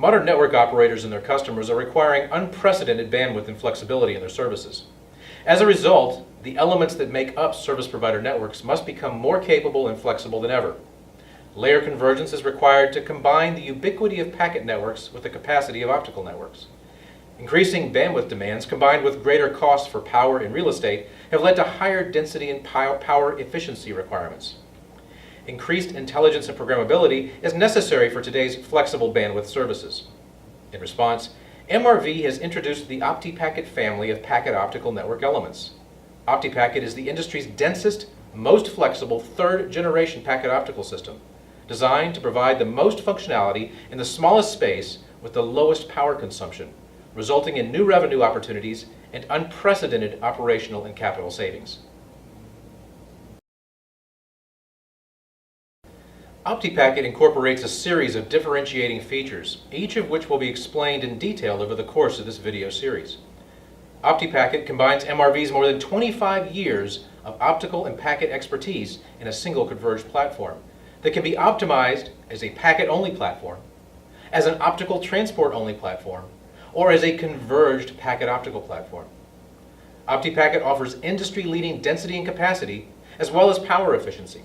Modern network operators and their customers are requiring unprecedented bandwidth and flexibility in their services. As a result, the elements that make up service provider networks must become more capable and flexible than ever. Layer convergence is required to combine the ubiquity of packet networks with the capacity of optical networks. Increasing bandwidth demands combined with greater costs for power and real estate have led to higher density and power efficiency requirements. Increased intelligence and programmability is necessary for today's flexible bandwidth services. In response, MRV has introduced the OptiPacket family of packet optical network elements. OptiPacket is the industry's densest, most flexible third-generation packet optical system, designed to provide the most functionality in the smallest space with the lowest power consumption, resulting in new revenue opportunities and unprecedented operational and capital savings. OptiPacket incorporates a series of differentiating features, each of which will be explained in detail over the course of this video series. OptiPacket combines MRV's more than 25 years of optical and packet expertise in a single converged platform that can be optimized as a packet-only platform, as an optical transport-only platform, or as a converged packet optical platform. OptiPacket offers industry-leading density and capacity, as well as power efficiency.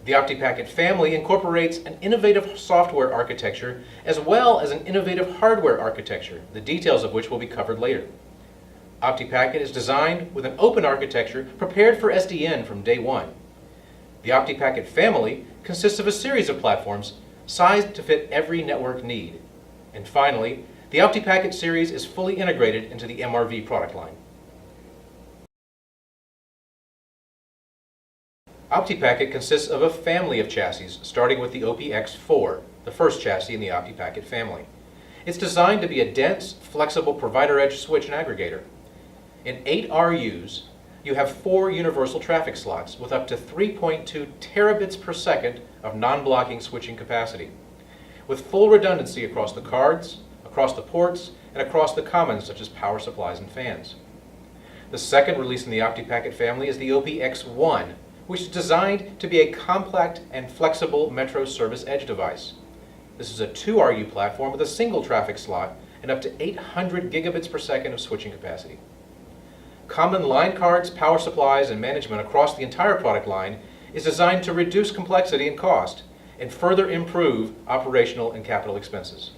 The OptiPacket family incorporates an innovative software architecture as well as an innovative hardware architecture, the details of which will be covered later. OptiPacket is designed with an open architecture prepared for SDN from day one. The OptiPacket family consists of a series of platforms sized to fit every network need. And finally, the OptiPacket series is fully integrated into the MRV product line. OptiPacket consists of a family of chassis, starting with the OPX4, the first chassis in the OptiPacket family. It's designed to be a dense, flexible provider edge switch and aggregator. In 8 RUs, you have 4 universal traffic slots with up to 3.2 terabits per second of non-blocking switching capacity, with full redundancy across the cards, across the ports, and across the commons such as power supplies and fans. The second release in the OptiPacket family is the OPX1, which is designed to be a compact and flexible metro service edge device. This is a 2 RU platform with a single traffic slot and up to 800 gigabits per second of switching capacity. Common line cards, power supplies, and management across the entire product line is designed to reduce complexity and cost and further improve operational and capital expenses.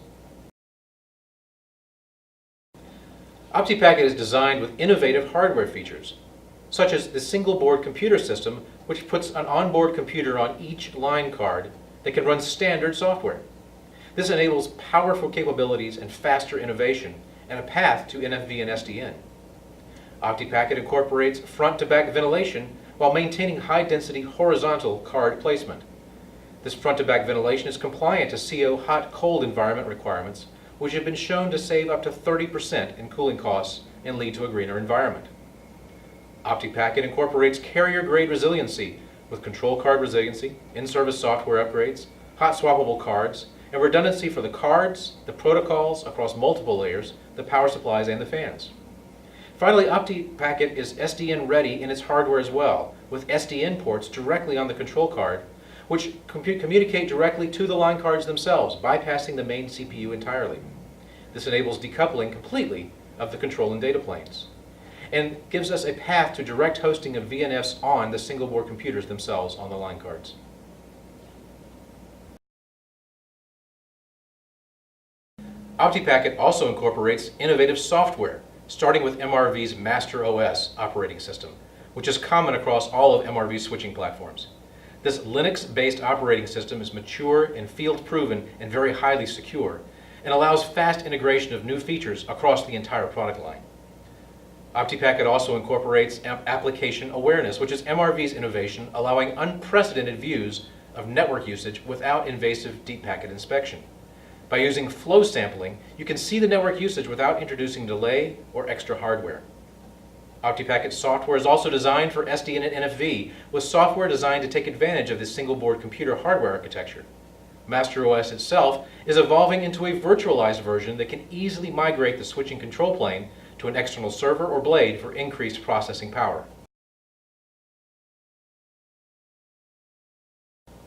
OptiPacket is designed with innovative hardware features, such as the single board computer system, which puts an onboard computer on each line card that can run standard software. This enables powerful capabilities and faster innovation and a path to NFV and SDN. OptiPacket incorporates front-to-back ventilation while maintaining high-density horizontal card placement. This front-to-back ventilation is compliant to CO hot-cold environment requirements, which have been shown to save up to 30% in cooling costs and lead to a greener environment. OptiPacket incorporates carrier-grade resiliency with control card resiliency, in-service software upgrades, hot swappable cards, and redundancy for the cards, the protocols across multiple layers, the power supplies, and the fans. Finally, OptiPacket is SDN ready in its hardware as well, with SDN ports directly on the control card, which communicate directly to the line cards themselves, bypassing the main CPU entirely. This enables decoupling completely of the control and data planes, and gives us a path to direct hosting of VNFs on the single board computers themselves on the line cards. OptiPacket also incorporates innovative software, starting with MRV's Master OS operating system, which is common across all of MRV's switching platforms. This Linux-based operating system is mature and field-proven and very highly secure, and allows fast integration of new features across the entire product line. OptiPacket also incorporates application awareness, which is MRV's innovation, allowing unprecedented views of network usage without invasive deep packet inspection. By using flow sampling, you can see the network usage without introducing delay or extra hardware. OptiPacket software is also designed for SDN and NFV, with software designed to take advantage of this single board computer hardware architecture. Master OS itself is evolving into a virtualized version that can easily migrate the switching control plane to an external server or blade for increased processing power.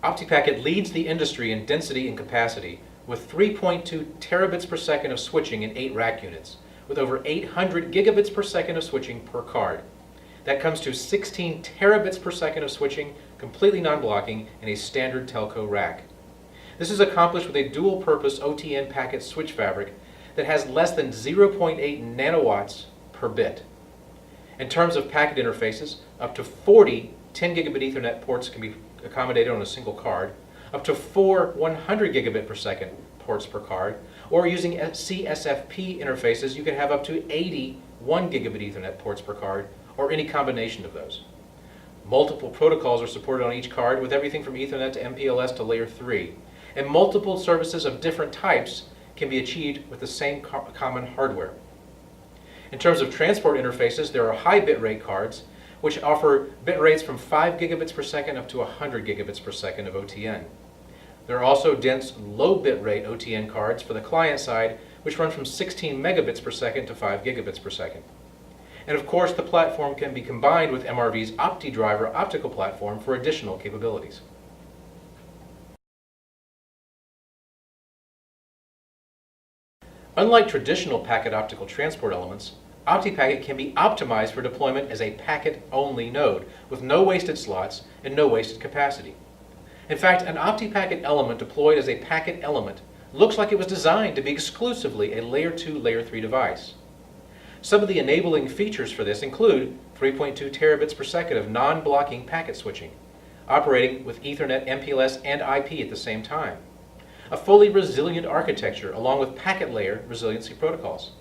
OptiPacket leads the industry in density and capacity with 3.2 terabits per second of switching in 8 rack units, with over 800 gigabits per second of switching per card. That comes to 16 terabits per second of switching, completely non-blocking, in a standard telco rack. This is accomplished with a dual-purpose OTN packet switch fabric that has less than 0.8 nanowatts per bit. In terms of packet interfaces, up to 40 10 gigabit Ethernet ports can be accommodated on a single card, up to 4 100 gigabit per second ports per card, or using CSFP interfaces, you can have up to 80 1 gigabit Ethernet ports per card, or any combination of those. Multiple protocols are supported on each card, with everything from Ethernet to MPLS to layer 3, and multiple services of different types can be achieved with the same common hardware. In terms of transport interfaces, there are high bitrate cards, which offer bit rates from 5 gigabits per second up to 100 gigabits per second of OTN. There are also dense low bitrate OTN cards for the client side, which run from 16 megabits per second to 5 gigabits per second. And of course, the platform can be combined with MRV's OptiDriver optical platform for additional capabilities. Unlike traditional packet optical transport elements, OptiPacket can be optimized for deployment as a packet-only node with no wasted slots and no wasted capacity. In fact, an OptiPacket element deployed as a packet element looks like it was designed to be exclusively a layer 2, layer 3 device. Some of the enabling features for this include 3.2 terabits per second of non-blocking packet switching, operating with Ethernet, MPLS, and IP at the same time, a fully resilient architecture along with packet layer resiliency protocols,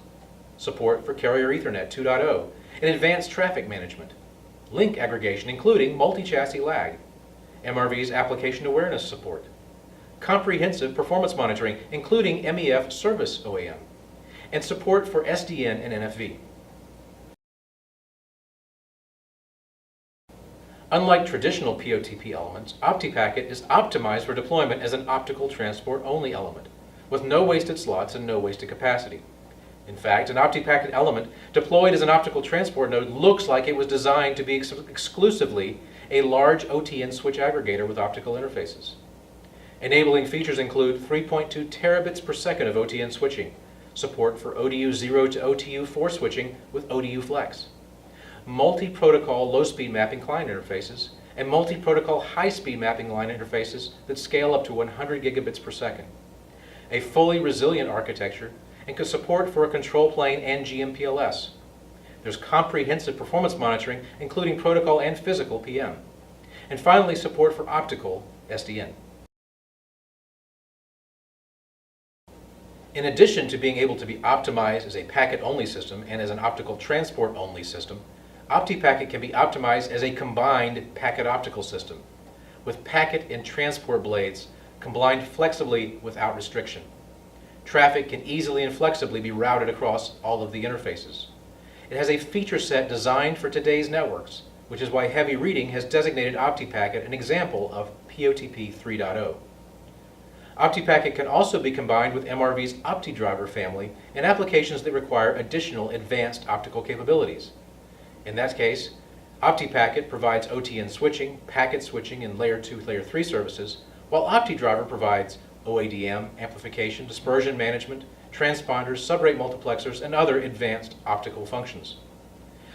support for Carrier Ethernet 2.0, and advanced traffic management, link aggregation including multi-chassis lag, MRV's application awareness support, comprehensive performance monitoring including MEF service OAM, and support for SDN and NFV. Unlike traditional POTP elements, OptiPacket is optimized for deployment as an optical transport only element, with no wasted slots and no wasted capacity. In fact, an OptiPacket element deployed as an optical transport node looks like it was designed to be exclusively a large OTN switch aggregator with optical interfaces. Enabling features include 3.2 terabits per second of OTN switching, support for ODU 0 to OTU 4 switching with ODU Flex, multi-protocol low-speed mapping client interfaces, and multi-protocol high-speed mapping line interfaces that scale up to 100 gigabits per second, a fully resilient architecture, and can support for a control plane and GMPLS. There's comprehensive performance monitoring, including protocol and physical PM. And finally, support for optical SDN. In addition to being able to be optimized as a packet-only system and as an optical transport-only system, OptiPacket can be optimized as a combined packet optical system, with packet and transport blades combined flexibly without restriction. Traffic can easily and flexibly be routed across all of the interfaces. It has a feature set designed for today's networks, which is why Heavy Reading has designated OptiPacket an example of POTP 3.0. OptiPacket can also be combined with MRV's OptiDriver family in applications that require additional advanced optical capabilities. In that case, OptiPacket provides OTN switching, packet switching, and layer 2, layer 3 services, while OptiDriver provides OADM, amplification, dispersion management, transponders, subrate multiplexers, and other advanced optical functions.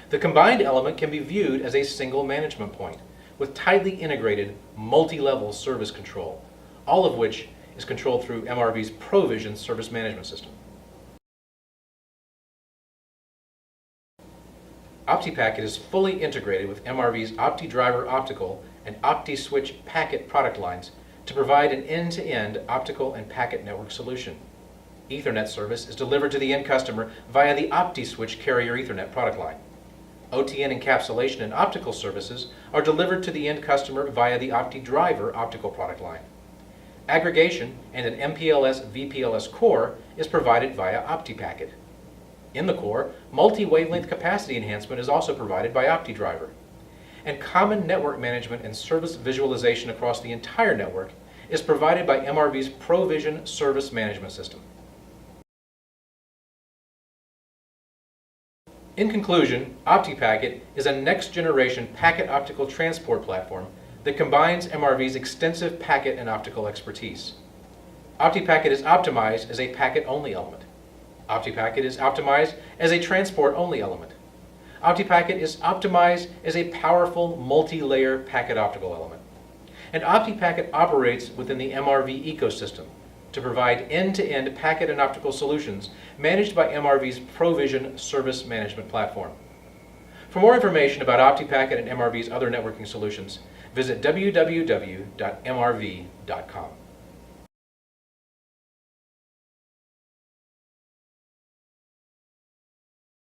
The combined element can be viewed as a single management point with tightly integrated multi-level service control, all of which is controlled through MRV's ProVision service management system. OptiPacket is fully integrated with MRV's OptiDriver Optical and OptiSwitch Packet product lines to provide an end-to-end optical and packet network solution. Ethernet service is delivered to the end customer via the OptiSwitch Carrier Ethernet product line. OTN encapsulation and optical services are delivered to the end customer via the OptiDriver optical product line. Aggregation and an MPLS VPLS core is provided via OptiPacket. In the core, multi-wavelength capacity enhancement is also provided by OptiDriver. And common network management and service visualization across the entire network is provided by MRV's ProVision service management system. In conclusion, OptiPacket is a next-generation packet optical transport platform that combines MRV's extensive packet and optical expertise. OptiPacket is optimized as a packet-only element. OptiPacket is optimized as a transport-only element. OptiPacket is optimized as a powerful multi-layer packet optical element. And OptiPacket operates within the MRV ecosystem to provide end-to-end packet and optical solutions managed by MRV's Provision service management platform. For more information about OptiPacket and MRV's other networking solutions, visit www.mrv.com.